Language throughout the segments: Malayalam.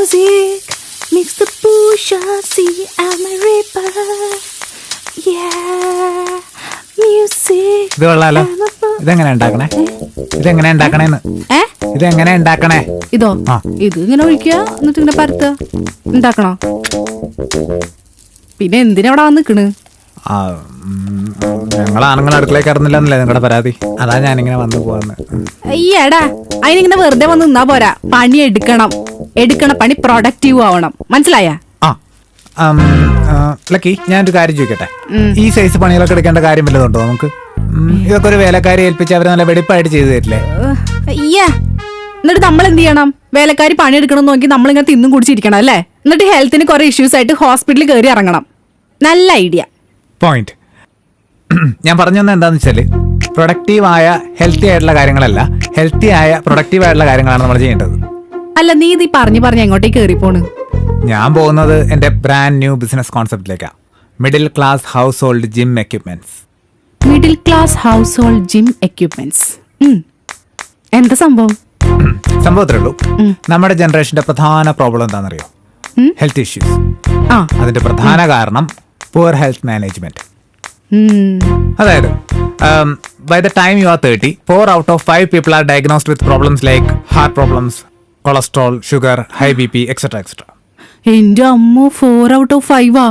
music makes the bourgeoisie I'm a reaper. Yeah, music. ഇത് കൊള്ളാലോ. ഇതെങ്ങനെ ഉണ്ടാക്കണേ? ഇതെങ്ങനെ ഉണ്ടാക്കണേന്ന്? ഇതെങ്ങനെ ഉണ്ടാക്കണേ? ഇതോ? ഇത് ഇങ്ങനെ ഒഴിക്കുക, എന്നിട്ട് ഇങ്ങനെ പരത്തുക, ഉണ്ടാക്കണോ? പിന്നെ എന്തിനാ അവിടെ നിക്കണ്? ഞങ്ങൾ ആണുങ്ങൾ അടുക്കളയിൽ കയറുന്നില്ലെന്നല്ലേ നിങ്ങളുടെ പരാതി? അതാ ഞാനിങ്ങനെ വന്നു പോവാന്ന്. അയ്യടാ, അതിനിങ്ങനെ വെറുതെ വന്ന് നിന്നാ പോരാ. പണി എടുക്കണം. പണി പ്രൊഡക്റ്റീവ് ആവണം. മനസ്സിലായ? ലക്കി, ഞാനൊരു കാര്യം ചോദിക്കട്ടെ. ഈ സൈസ് പണികളൊക്കെ എടുക്കേണ്ട കാര്യം വല്ലതുണ്ടോ നമുക്ക്? ഇതൊക്കെ ഒരു വേലക്കാരി ഏൽപ്പിച്ച് അവര് നല്ല വെടിപ്പായിട്ട് ചെയ്തു തരില്ലേ? അയ്യാ, എന്നിട്ട് നമ്മൾ എന്ത് ചെയ്യണം? വേലക്കാരി പണിയെടുക്കണം നോക്കി നമ്മളിങ്ങനെ തിന്നും കുടിച്ചിരിക്കണം അല്ലേ? എന്നിട്ട് ഹെൽത്തിന് കുറെ ഇഷ്യൂസ് ആയിട്ട് ഹോസ്പിറ്റലിൽ കയറി ഇറങ്ങണം. നല്ല ഐഡിയ. പോയിന്റ്. ഞാൻ പറഞ്ഞു തന്നെ എന്താന്ന് വെച്ചാല്, പ്രൊഡക്റ്റീവായ ഹെൽത്തി ആയിട്ടുള്ള കാര്യങ്ങളല്ല, ഹെൽത്തി ആയ പ്രൊഡക്റ്റീവ് ആയിട്ടുള്ള കാര്യങ്ങളാണ് നമ്മൾ ചെയ്യേണ്ടത്. അല്ല, നീ ഇത് പറഞ്ഞു എങ്ങോട്ടേക്ക് കയറി പോണ്? ഞാൻ പോകുന്നത് എന്റെ ബ്രാൻഡ് ന്യൂ ബിസിനസ് കോൺസെപ്റ്റിലേക്കാണ്. Middle class household gym equipments. Middle class household gym equipments. എന്താ സംഭവം? സംഭവത്തിലേ ഉള്ളൂ. നമ്മുടെ ജനറേഷന്റെ പ്രധാന പ്രോബ്ലം എന്താണെന്നറിയോ? Health issues. അതിന്റെ പ്രധാന കാരണം പുവർ ഹെൽത്ത് മാനേജ്മെന്റ്. അതായത് by the time you are 30, 4 out of 5 people are diagnosed with problems like heart problems, cholesterol, sugar, high BP, etc. എന്റെ അമ്മ, 4 out of 5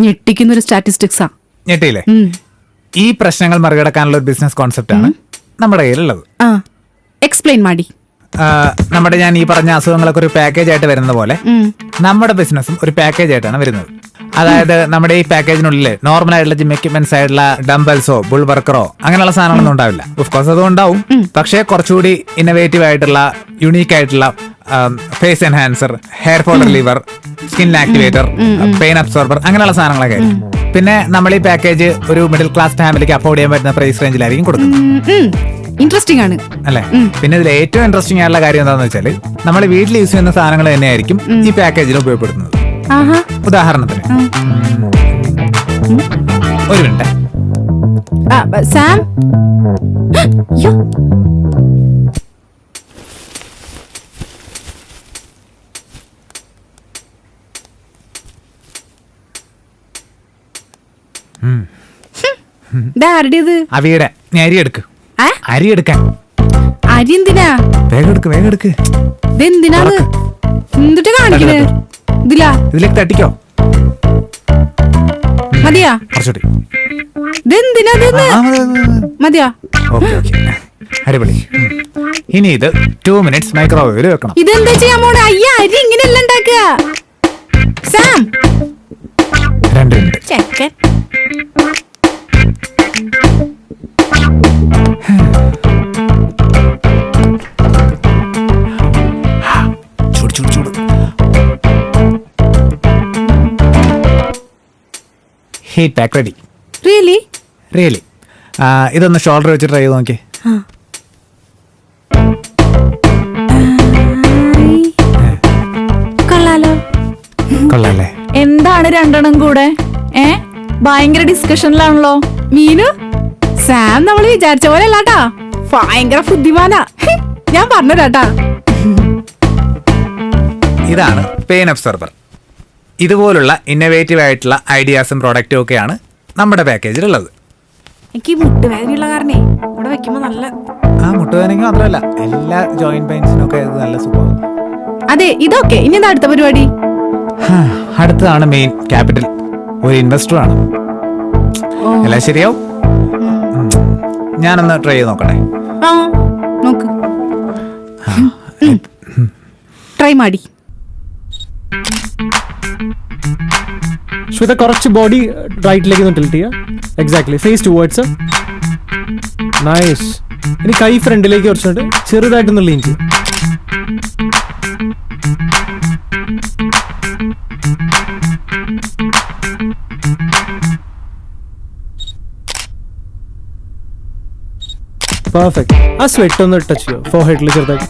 ഞെട്ടിക്കുന്നൊരു സ്റ്റാറ്റിസ്റ്റിക്സാ. ഞെട്ടിയില്ലേ? ഈ പ്രശ്നങ്ങൾ മറികടക്കാനുള്ള ഒരു ബിസിനസ് കോൺസെപ്റ്റ് ആണ് നമ്മുടെ കയ്യിലുള്ളത്. എക്സ്പ്ലെയിൻ മാടി. ഞാൻ ഈ പറഞ്ഞ അസുഖങ്ങളൊക്കെ ഒരു പാക്കേജ് ആയിട്ട് വരുന്ന പോലെ നമ്മുടെ ബിസിനസ്സും ഒരു പാക്കേജ് ആയിട്ടാണ് വരുന്നത്. അതായത് നമ്മുടെ ഈ പാക്കേജിനുള്ളിൽ നോർമൽ ആയിട്ടുള്ള ജിം എക്യുപ്മെന്റ്സ് ആയിട്ടുള്ള ഡംബൽസോ ബുൾ വർക്കറോ അങ്ങനെയുള്ള സാധനങ്ങളൊന്നും ഉണ്ടാവില്ല. ഓഫ്കോഴ്സ് അതും ഉണ്ടാവും, പക്ഷേ കുറച്ചുകൂടി ഇന്നോവേറ്റീവ് ആയിട്ടുള്ള യുണീക്ക് ആയിട്ടുള്ള face enhancer, hair fall reliever, skin activator, pain absorber അങ്ങനെയുള്ള സാധനങ്ങളൊക്കെ ആയിരിക്കും. പിന്നെ നമ്മൾ ഈ പാക്കേജ് ഒരു മിഡിൽ ക്ലാസ് ഫാമിലിക്ക് അഫോർഡ് ചെയ്യാൻ പറ്റുന്ന പ്രൈസ് റേഞ്ചിലായിരിക്കും കൊടുക്കുന്നത്. ഇൻട്രസ്റ്റിംഗ് ആണ് അല്ലെ? പിന്നെ ഇതിൽ ഏറ്റവും ഇൻട്രസ്റ്റിംഗ് ആയിട്ടുള്ള കാര്യം എന്താണെന്ന് വെച്ചാൽ, നമ്മൾ വീട്ടിൽ യൂസ് ചെയ്യുന്ന സാധനങ്ങൾ തന്നെയായിരിക്കും ഈ പാക്കേജിൽ ഉപയോഗപ്പെടുത്തുന്നത്. ഉദാഹരണത്തിന് ഒരു മിനിറ്റ്. സാം, അവിയുടെ അരി എടുക്ക്. അരി എടുക്കാൻ. അരി എന്തിനാ? വേഗം എടുക്ക്. ഇതെന്തിനാണ് എന്നിട്ട് കാണിക്കണേ? ഇതിലേക്ക് തട്ടിക്കോ. മതിയാ? കുറച്ചുകൂടി. ഇതെന്തിനാ? മതിയാ? അടിപൊളി. ഇനി ഇത് 2 minutes മൈക്രോവേവിൽ വെക്കണം. ഇതെന്താ ചെയ്യാൻ പോണേ? അയ്യ, അരി ഇങ്ങനെയല്ല ഉണ്ടാക്കുക. Sam, 2 minutes. ചെക്കൻ. ചൂട്. Heat pack ready. റിയലി. ഇതൊന്ന് ഷോൾഡർ വെച്ച് ട്രൈ ചെയ്ത് നോക്കി. കൊള്ളാല്ലേ? എന്താണ് രണ്ടെണ്ണം കൂടെ? ഭയങ്കര ഡിസ്കഷനിലാണല്ലോ. മീനു, സാം നമ്മൾ വിചാരിച്ച പോലെ അല്ലാട്ടാ, ഭയങ്കര ബുദ്ധിമാനാ. ഞാൻ പറഞ്ഞുരാട്ടാ. ഇതാണ് പെയിൻ അബ്സോർബർ. ഇതുപോലുള്ള ഇന്നോവേറ്റീവ് ആയിട്ടുള്ള ഐഡിയാസും പ്രോഡക്റ്റും ഒക്കെയാണ് നമ്മുടെ പാക്കേജിലുള്ളത്. എനിക്ക് മുട്ടുവേദനയുള്ള കാരണേ ഇവിടെ വെക്കുമ്പോ നല്ല മുട്ടുവേദനയ്ക്ക് മാത്രമല്ല, എല്ലാ ജോയിന്റ് പെയിൻസിനും ഒക്കെ ഇത് നല്ല സുഖമാണ്. അതെ, ഇതൊക്കെ. ഇനി എന്താ അടുത്ത പരിപാടി? അടുത്തതാണ് മെയിൻ ക്യാപിറ്റൽ. ഒരു ഇൻവെസ്റ്റർ ആണ്. എല്ലാം ശരിയാവും. ഞാനൊന്ന് ട്രൈ ചെയ്ത് നോക്കട്ടെ. നോക്ക്. ട്രൈ മാടി. ശ്വേത, കുറച്ച് ബോഡി റൈറ്റിലേക്ക് ഒന്ന് ടിൽറ്റ് ചെയ്യുക. Exactly, face towards. നൈസ്. ഇനി കൈ ഫ്രണ്ടിലേക്ക് കുറച്ചുകൊണ്ട് ചെറുതായിട്ടൊന്ന് ലീൻ ചെയ്യും. പെർഫെക്റ്റ്. ആ സ്വെറ്റ് ഒന്ന് ടച്ച് ചെയ്യോ ഫോർഹെഡിൽ ചെറുതായിട്ട്.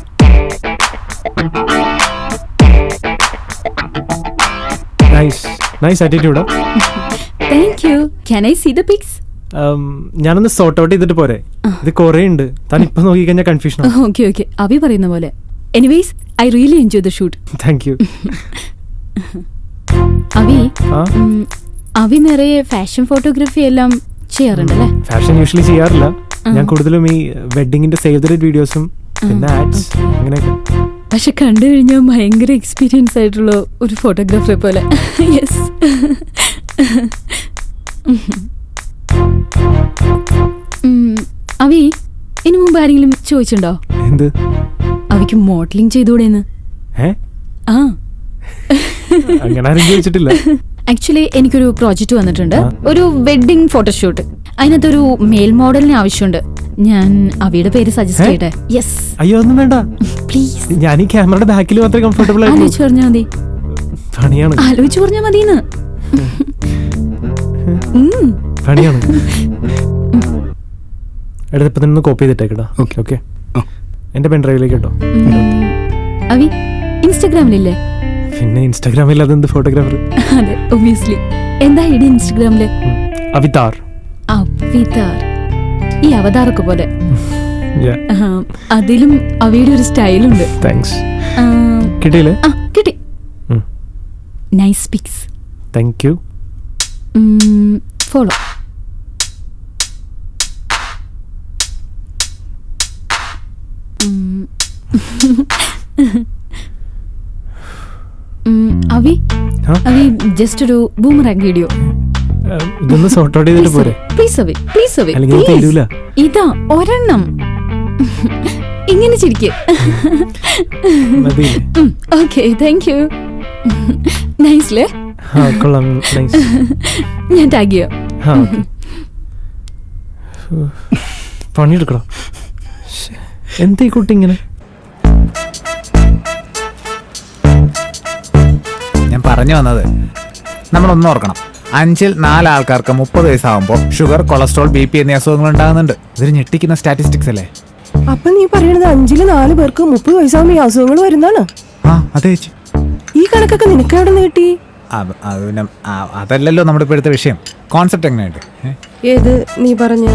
Nice attitude. Thank you. Can I see the pics? ഞാനൊന്ന് സോർട്ട് ഔട്ട് ചെയ്തിട്ട് പോരെ? ഇത് കുറേ ഉണ്ട്. താൻ ഇപ്പൊ നോക്കി കഴിഞ്ഞാൽ കൺഫ്യൂഷൻ. ഓക്കെ, അഭി പറയുന്ന പോലെ. Anyways, I really enjoy the shoot. Thank you. അവി ആ അവി നിറയെ ഫാഷൻ ഫോട്ടോഗ്രാഫി എല്ലാം ചെയ്യാറുണ്ടല്ലേ? ഫാഷൻ യൂഷ്വലി ചെയ്യാറില്ല. ഞാൻ കൂടുതലും ഈ വെഡിങ്ങിന്റെ സേവ് ദ ഡേറ്റ് വീഡിയോസും പിന്നെ ആഡ്സ് അങ്ങനെയൊക്കെ. പക്ഷെ കണ്ടു കഴിഞ്ഞാൽ ഭയങ്കര എക്സ്പീരിയൻസ് ആയിട്ടുള്ള ഒരു ഫോട്ടോഗ്രാഫറെ പോലെ. യെസ്. അവി ഇനി മുമ്പ് ആരെങ്കിലും ചോദിച്ചിട്ടുണ്ടോ എന്ത്? അവിക്ക് മോഡലിംഗ് ചെയ്തുകൂടെന്ന്? ആ അങ്ങനെ ആരും ചോദിച്ചിട്ടില്ല. ആക്ച്വലി എനിക്കൊരു പ്രോജക്റ്റ് വന്നിട്ടുണ്ട്, ഒരു വെഡിങ് ഫോട്ടോഷൂട്ട്. അതിനകത്തൊരു മെയിൽ മോഡലിന് ആവശ്യമുണ്ട്. ഞാൻ അവിയുടെ പേര് സജസ്റ്റ് ചെയ്യട്ടെ? യെസ്. അയ്യോ ഒന്നും വേണ്ട പ്ലീസ്. ഞാൻ ഈ ക്യാമറയുടെ ബാക്കിൽ മാത്രമേ കംഫർട്ടബിൾ ആയിട്ടുള്ളൂ. ആലോചിച്ച് പറഞ്ഞാൽ മതി. പണിയാണ്. ആലോചിച്ച് പറഞ്ഞാൽ മതിന്ന്. പണിയാണ്. എടുത്തപ്പോ തന്നെ കോപ്പി ചെയ്തിട്ടേക്കടാ. Okay okay. എന്റെ പെൻ ഡ്രൈവിലേക്ക് കേട്ടോ. അവി ഇൻസ്റ്റാഗ്രാമിലില്ലേ? പിന്നെ ഇൻസ്റ്റാഗ്രാമിൽ അതെന്ത് ഫോട്ടോഗ്രാഫർ? അതെ ഒബ്വിയസ്ലി. എന്താ ഐഡി ഇൻസ്റ്റാഗ്രാമില്? അവിതാർ. അവിതാർ. ഈ അവതാറൊക്കെ പോലെ. Yeah. അതിലും അവയുടെ ഒരു സ്റ്റൈലുണ്ട്. താങ്ക്സ്. കിട്ടിയില്ലേ? കിട്ടി. Nice pics. Thank you. Follow. Avi Avi just ഒരു ബൂമറാങ് വീഡിയോ. ഇതൊന്ന് സോർട്ട് ഔട്ട് ചെയ്തിട്ട് പോരെ? പ്ലീസ് അവി, പ്ലീസ് അവി, അല്ലെങ്കിൽ തരൂല. ഇതാ ഒരെണ്ണം. ഇങ്ങനെ ചിരിക്ക്. Okay thank you. നൈസ്ലേ? കൊള്ളാം. നൈസ്. ഞാൻ ടാഗ് ചെയ്യാം. പണിയെടുക്കണം. എന്താ ഈ കുട്ടി ഇങ്ങനെ? ഞാൻ പറഞ്ഞു വന്നത്, നമ്മളൊന്നും ഓർക്കണം, 5-ൽ 4 ആൾക്കാർക്ക് 30 വയസ്സാകുമ്പോൾ ഷുഗർ, കൊളസ്ട്രോൾ, BP എന്നീ അസുഖങ്ങൾ ഉണ്ടാകുന്നുണ്ട്. ഇതൊരു ഞെട്ടിക്കുന്ന സ്റ്റാറ്റിസ്റ്റിക്സ് അല്ലേ? അപ്പൊ നീ പറയണത് 5-ൽ 4 പേർക്ക് 30 വയസ്സാകുമ്പോൾ ഈ അസുഖങ്ങൾ വരുന്നതാണ്? ആ അതെ ചേച്ചി. ഈ കണക്കൊക്കെ നിനക്ക് എവിടെ നിന്ന് കിട്ടി? പിന്നെ അതല്ലല്ലോ നമ്മുടെ ഇപ്പോഴത്തെ വിഷയം. കോൺസെപ്റ്റ് എങ്ങനെയുണ്ട്? ഏത് നീ പറഞ്ഞ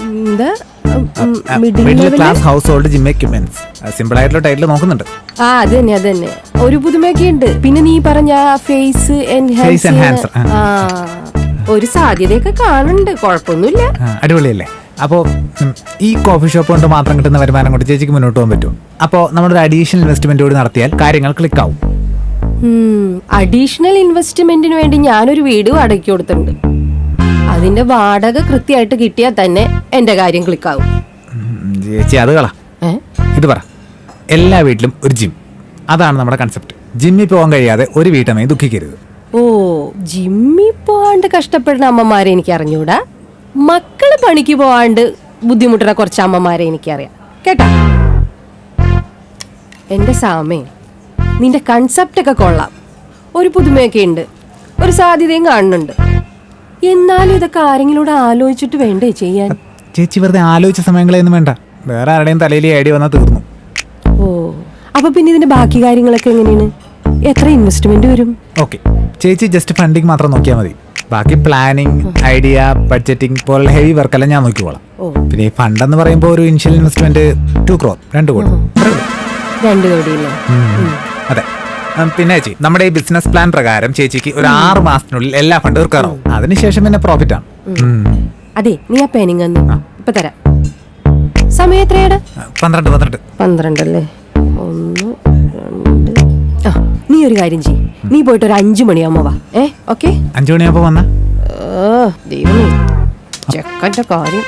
എന്താ? Middle class household gym equipments. Simple ആയിട്ടുള്ള ടൈറ്റിൽ നോക്കുന്നുണ്ട്. ആ അത് തന്നെ ഒരു പുതുമയൊക്കെ ഉണ്ട്. പിന്നെ നീ പറഞ്ഞ ഫേസ് എൻഹാൻസർ, ഒരു സാധ്യതയൊക്കെ കാണുന്നുണ്ട്. കുഴപ്പമൊന്നുമില്ല. അടിപൊളിയല്ലേ? അപ്പോൾ ഈ കോഫി ഷോപ്പ് കൊണ്ട് മാത്രം കിട്ടുന്ന വരുമാനം കൊണ്ട് ചേച്ചിക്ക് മുന്നോട്ട് പോകാൻ പറ്റും. അപ്പോൾ നമ്മളൊരു അഡീഷണൽ ഇൻവെസ്റ്റ്മെന്റ് കൂടി നടത്തിയാൽ കാര്യങ്ങൾ ക്ലിക്ക് ആവും. അഡീഷണൽ ഇൻവെസ്റ്റ്മെന്റിന് വേണ്ടി ഞാനൊരു വീട് വാടകയ്ക്ക് കൊടുത്തിട്ടുണ്ട്. അതിന്റെ വാടക കൃത്യമായിട്ട് കിട്ടിയാൽ തന്നെ എന്റെ കാര്യം ക്ലിക്കാവും. ചേച്ചി അത് കള. ഇത് പറ, എല്ലാ വീട്ടിലും ഒരു ജിം. അതാണ് നമ്മുടെ കൺസെപ്റ്റ്. ജിമ്മിൽ പോകാൻ കഴിയാതെ ഒരു വീട്ടമ്മയും ദുഃഖിക്കരുത്. ഓ, ജിമ്മിൽ പോവാണ്ട് കഷ്ടപ്പെടുന്ന അമ്മമാരെ എനിക്ക് അറിഞ്ഞൂടാ. മക്കള് പണിക്ക് പോവാണ്ട് ബുദ്ധിമുട്ടുന്ന കുറച്ച് അമ്മമാരെ എനിക്കറിയാം കേട്ടാ. എന്റെ സാമേ, നിന്റെ കൺസെപ്റ്റ് ഒക്കെ കൊള്ളാം, ഒരു പുതുമയൊക്കെ ഉണ്ട്, ഒരു സാധ്യതയും കാണുന്നുണ്ട്. എന്നാലും ഇതൊക്കെ ആരെങ്കിലും ആലോചിച്ചിട്ട് വേണ്ടേ ചെയ്യാൻ? ചേച്ചി വെറുതെ ആലോചിച്ച സമയങ്ങളൊന്നും വേണ്ട. വേറെ ആരുടെയും തലയിൽ ഐഡിയ വന്നാൽ തീർന്നു. ഓ, അപ്പൊ പിന്നെ ഇതിന്റെ ബാക്കി കാര്യങ്ങളൊക്കെ എങ്ങനെയാണ്? എത്ര ഇൻവെസ്റ്റ്മെന്റ് വരും? ഓക്കെ, ചേച്ചി ജസ്റ്റ് ഫണ്ടിങ് മാത്രം നോക്കിയാൽ മതി. ബാക്കി പ്ലാനിങ്, ഐഡിയ, ബഡ്ജറ്റിംഗ് പോലുള്ള ഹെവി വർക്കെല്ലാം ഞാൻ നോക്കിക്കോളാം. പിന്നെ ഈ ഫണ്ട് എന്ന് പറയുമ്പോൾ ഒരു ഇനിഷ്യൽ ഇൻവെസ്റ്റ്മെന്റ് 2 crore, 2 കോടി. 2 കോടിയല്ലേ? അതെ. പിന്നെ ചേച്ചി, നമ്മുടെ ഈ ബിസിനസ് പ്ലാൻ പ്രകാരം ചേച്ചിക്ക് ഒരു 6 മാസത്തിനുള്ളിൽ എല്ലാ ഫണ്ട് തീർക്കാറാവും. അതിനുശേഷം പിന്നെ പ്രോഫിറ്റ് ആണ്. അതെ, നീ ആ പെനിങ് ഇപ്പൊ തരാം. സമയം എത്രയാണ്? 12 അല്ലേ? 1, 2. നീ ഒരു കാര്യം ചെയ്യ്, നീ പോയിട്ട് ഒരു 5 മണിയാകുമ്പോ വാ. ഓക്കെ? 5 മണിയാകുമ്പോ വന്നാ ദൈവമേ, ചെക്കന്റെ കാര്യം.